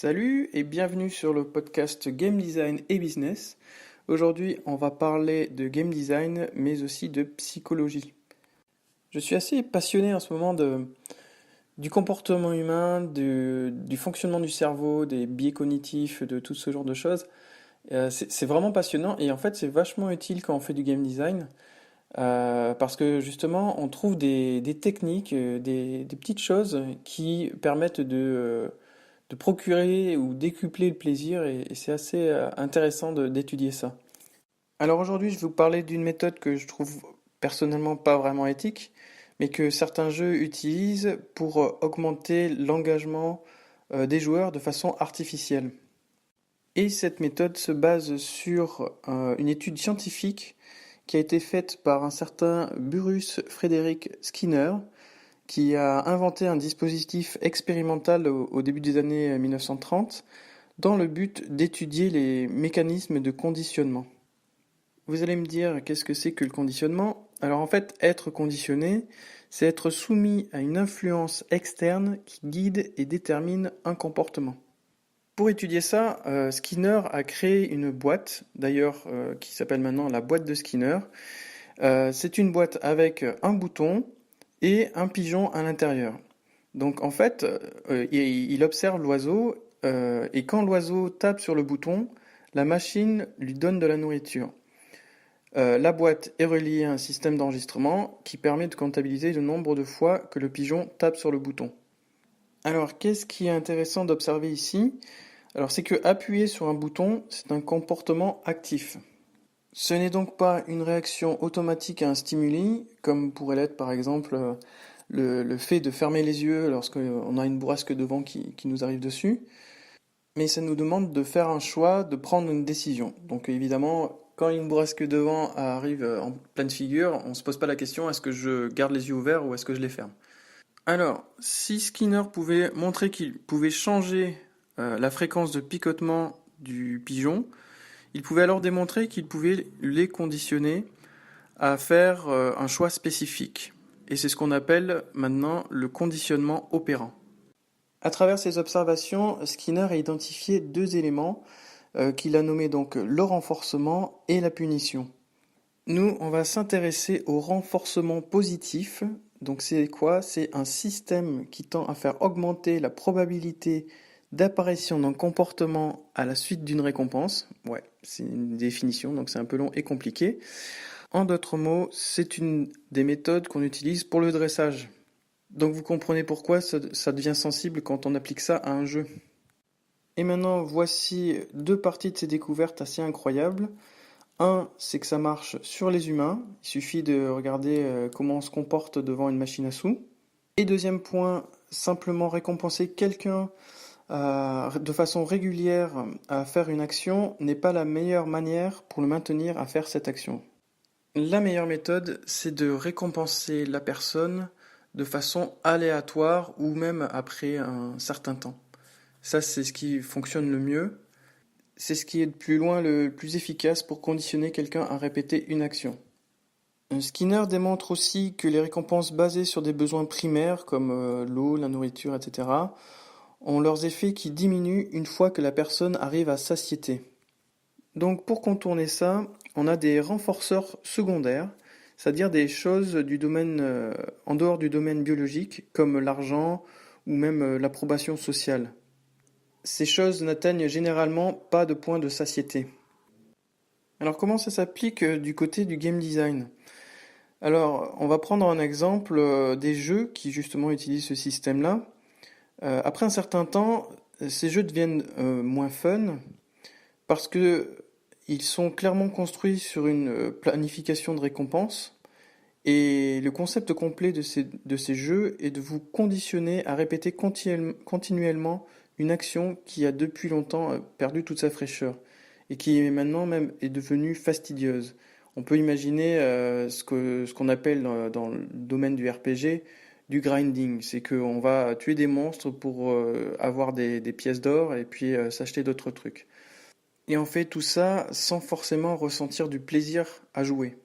Salut et bienvenue sur le podcast Game Design et Business. Aujourd'hui, on va parler de game design, mais aussi de psychologie. Je suis assez passionné en ce moment du comportement humain, du fonctionnement du cerveau, des biais cognitifs, de tout ce genre de choses. C'est vraiment passionnant et en fait, c'est vachement utile quand on fait du game design. Parce que justement, on trouve des techniques, des petites choses qui permettent de procurer ou décupler le plaisir et c'est assez intéressant d'étudier ça. Alors aujourd'hui, je vais vous parler d'une méthode que je trouve personnellement pas vraiment éthique, mais que certains jeux utilisent pour augmenter l'engagement des joueurs de façon artificielle. Et cette méthode se base sur une étude scientifique qui a été faite par un certain Bruce Frederick Skinner, qui a inventé un dispositif expérimental au début des années 1930 dans le but d'étudier les mécanismes de conditionnement. Vous allez me dire, qu'est-ce que c'est que le conditionnement? Alors en fait, être conditionné, c'est être soumis à une influence externe qui guide et détermine un comportement. Pour étudier ça, Skinner a créé une boîte, d'ailleurs qui s'appelle maintenant la boîte de Skinner. C'est une boîte avec un bouton et un pigeon à l'intérieur. Donc en fait, il observe l'oiseau et quand l'oiseau tape sur le bouton, la machine lui donne de la nourriture. La boîte est reliée à un système d'enregistrement qui permet de comptabiliser le nombre de fois que le pigeon tape sur le bouton. Alors qu'est-ce qui est intéressant d'observer ici? Alors c'est que appuyer sur un bouton, c'est un comportement actif. Ce n'est donc pas une réaction automatique à un stimuli, comme pourrait l'être par exemple le fait de fermer les yeux lorsqu'on a une bourrasque de vent qui nous arrive dessus, mais ça nous demande de faire un choix, de prendre une décision. Donc évidemment, quand une bourrasque de vent arrive en pleine figure, on ne se pose pas la question est-ce que je garde les yeux ouverts ou est-ce que je les ferme. Alors, si Skinner pouvait montrer qu'il pouvait changer la fréquence de picotement du pigeon, il pouvait alors démontrer qu'il pouvait les conditionner à faire un choix spécifique. Et c'est ce qu'on appelle maintenant le conditionnement opérant. À travers ces observations, Skinner a identifié deux éléments qu'il a nommés donc le renforcement et la punition. Nous, on va s'intéresser au renforcement positif. Donc c'est quoi? C'est un système qui tend à faire augmenter la probabilité d'apparition d'un comportement à la suite d'une récompense. Ouais, c'est une définition, donc c'est un peu long et compliqué. En d'autres mots, c'est une des méthodes qu'on utilise pour le dressage. Donc vous comprenez pourquoi ça devient sensible quand on applique ça à un jeu. Et maintenant, voici deux parties de ces découvertes assez incroyables. Un, c'est que ça marche sur les humains. Il suffit de regarder comment on se comporte devant une machine à sous. Et deuxième point, simplement récompenser quelqu'un de façon régulière à faire une action n'est pas la meilleure manière pour le maintenir à faire cette action. La meilleure méthode, c'est de récompenser la personne de façon aléatoire ou même après un certain temps. Ça, c'est ce qui fonctionne le mieux. C'est ce qui est de plus loin le plus efficace pour conditionner quelqu'un à répéter une action. Skinner démontre aussi que les récompenses basées sur des besoins primaires comme l'eau, la nourriture, etc. ont leurs effets qui diminuent une fois que la personne arrive à satiété. Donc pour contourner ça, on a des renforceurs secondaires, c'est-à-dire des choses du domaine en dehors du domaine biologique, comme l'argent ou même l'approbation sociale. Ces choses n'atteignent généralement pas de point de satiété. Alors comment ça s'applique du côté du game design? Alors on va prendre un exemple des jeux qui justement utilisent ce système-là. Après un certain temps, ces jeux deviennent moins fun parce que ils sont clairement construits sur une planification de récompenses et le concept complet de ces jeux est de vous conditionner à répéter continuellement une action qui a depuis longtemps perdu toute sa fraîcheur et qui maintenant même est devenue fastidieuse. On peut imaginer ce qu'on appelle dans le domaine du RPG du grinding, c'est qu'on va tuer des monstres pour avoir des pièces d'or et puis s'acheter d'autres trucs. Et on fait tout ça sans forcément ressentir du plaisir à jouer.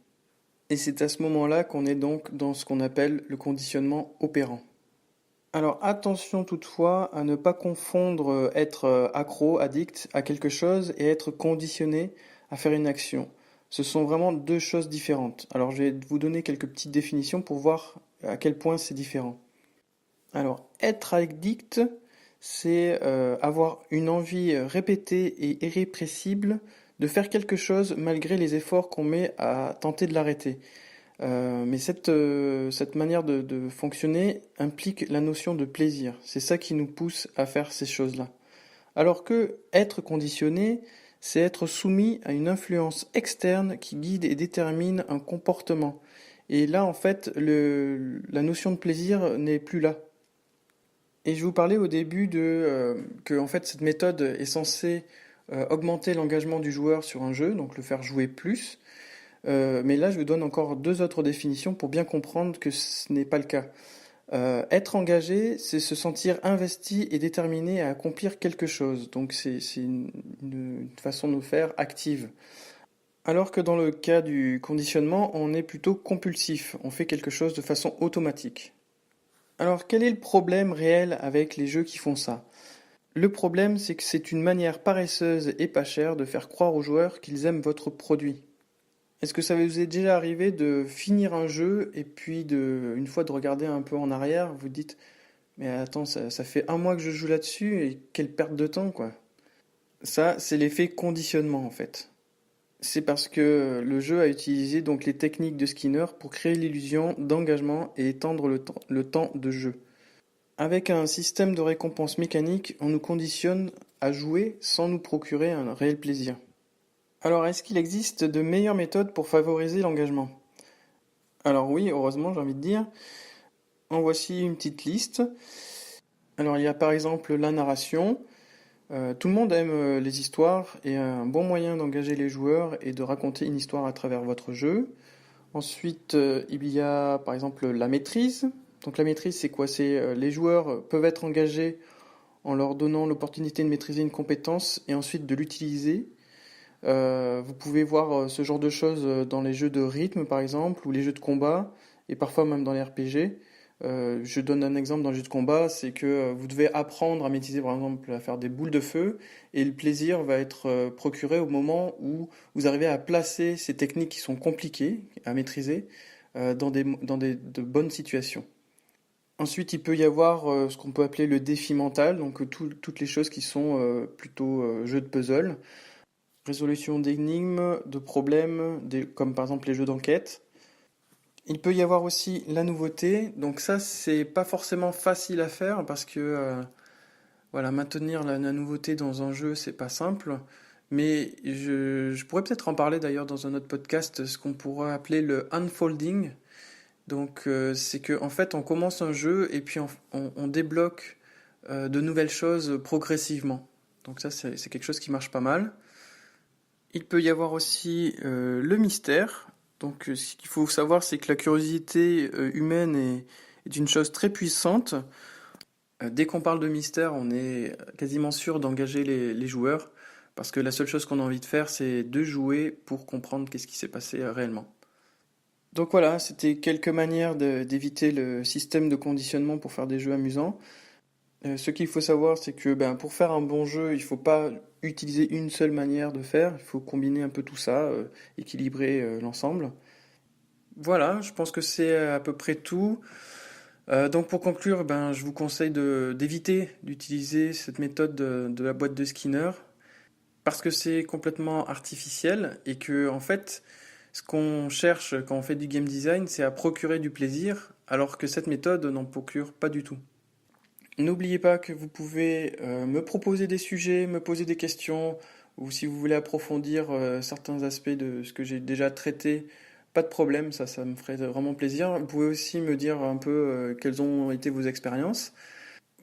Et c'est à ce moment-là qu'on est donc dans ce qu'on appelle le conditionnement opérant. Alors attention toutefois à ne pas confondre être accro, addict à quelque chose et être conditionné à faire une action. Ce sont vraiment deux choses différentes. Alors je vais vous donner quelques petites définitions pour voir à quel point c'est différent. Alors être addict, c'est avoir une envie répétée et irrépressible de faire quelque chose malgré les efforts qu'on met à tenter de l'arrêter. Mais cette manière de fonctionner implique la notion de plaisir. C'est ça qui nous pousse à faire ces choses-là. Alors que être conditionné, c'est être soumis à une influence externe qui guide et détermine un comportement. Et là, en fait, la notion de plaisir n'est plus là. Et je vous parlais au début que en fait, cette méthode est censée augmenter l'engagement du joueur sur un jeu, donc le faire jouer plus. Mais là, je vous donne encore deux autres définitions pour bien comprendre que ce n'est pas le cas. Être engagé, c'est se sentir investi et déterminé à accomplir quelque chose. Donc c'est une façon de faire active. Alors que dans le cas du conditionnement, on est plutôt compulsif. On fait quelque chose de façon automatique. Alors quel est le problème réel avec les jeux qui font ça? Le problème, c'est que c'est une manière paresseuse et pas chère de faire croire aux joueurs qu'ils aiment votre produit. Est-ce que ça vous est déjà arrivé de finir un jeu et puis une fois de regarder un peu en arrière, vous dites, mais attends, ça fait un mois que je joue là-dessus et quelle perte de temps, quoi. Ça, c'est l'effet conditionnement, en fait. C'est parce que le jeu a utilisé donc les techniques de Skinner pour créer l'illusion d'engagement et étendre le temps de jeu. Avec un système de récompense mécanique, on nous conditionne à jouer sans nous procurer un réel plaisir. Alors, est-ce qu'il existe de meilleures méthodes pour favoriser l'engagement? Alors oui, heureusement, j'ai envie de dire. En voici une petite liste. Alors, il y a par exemple la narration. Tout le monde aime les histoires et un bon moyen d'engager les joueurs est de raconter une histoire à travers votre jeu. Ensuite, il y a par exemple la maîtrise. Donc la maîtrise, c'est quoi? C'est les joueurs peuvent être engagés en leur donnant l'opportunité de maîtriser une compétence et ensuite de l'utiliser. Vous pouvez voir ce genre de choses dans les jeux de rythme par exemple, ou les jeux de combat, et parfois même dans les RPG. Je donne un exemple dans le jeu de combat, c'est que vous devez apprendre à maîtriser par exemple à faire des boules de feu, et le plaisir va être procuré au moment où vous arrivez à placer ces techniques qui sont compliquées à maîtriser de bonnes situations. Ensuite, il peut y avoir ce qu'on peut appeler le défi mental, donc toutes les choses qui sont plutôt jeux de puzzle. Résolution d'énigmes, de problèmes, comme par exemple les jeux d'enquête. Il peut y avoir aussi la nouveauté, donc ça c'est pas forcément facile à faire parce que voilà, maintenir la nouveauté dans un jeu c'est pas simple, mais je pourrais peut-être en parler d'ailleurs dans un autre podcast, ce qu'on pourrait appeler le unfolding. Donc c'est que en fait on commence un jeu et puis on débloque de nouvelles choses progressivement. Donc ça c'est quelque chose qui marche pas mal. Il peut y avoir aussi le mystère. Donc, ce qu'il faut savoir, c'est que la curiosité humaine est une chose très puissante. Dès qu'on parle de mystère, on est quasiment sûr d'engager les joueurs, parce que la seule chose qu'on a envie de faire, c'est de jouer pour comprendre qu'est-ce qui s'est passé réellement. Donc voilà, c'était quelques manières d'éviter le système de conditionnement pour faire des jeux amusants. Ce qu'il faut savoir, c'est que pour faire un bon jeu, il ne faut pas utiliser une seule manière de faire, il faut combiner un peu tout ça, équilibrer l'ensemble. Voilà, je pense que c'est à peu près tout. Donc pour conclure, je vous conseille d'éviter d'utiliser cette méthode de la boîte de Skinner parce que c'est complètement artificiel et que en fait, ce qu'on cherche quand on fait du game design, c'est à procurer du plaisir, alors que cette méthode n'en procure pas du tout. N'oubliez pas que vous pouvez me proposer des sujets, me poser des questions, ou si vous voulez approfondir certains aspects de ce que j'ai déjà traité, pas de problème, ça me ferait vraiment plaisir. Vous pouvez aussi me dire un peu quelles ont été vos expériences.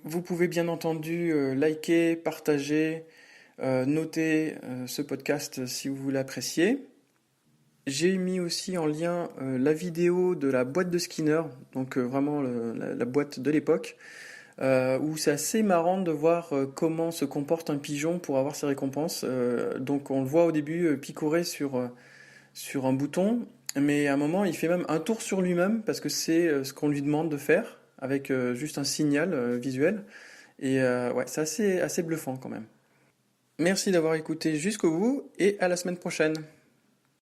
Vous pouvez bien entendu liker, partager, noter ce podcast si vous l'appréciez. J'ai mis aussi en lien la vidéo de la boîte de Skinner, donc vraiment la boîte de l'époque, où c'est assez marrant de voir comment se comporte un pigeon pour avoir ses récompenses. Donc on le voit au début picorer sur un bouton, mais à un moment il fait même un tour sur lui-même parce que c'est ce qu'on lui demande de faire avec juste un signal visuel. Et ouais, c'est assez bluffant quand même. Merci d'avoir écouté jusqu'au bout et à la semaine prochaine.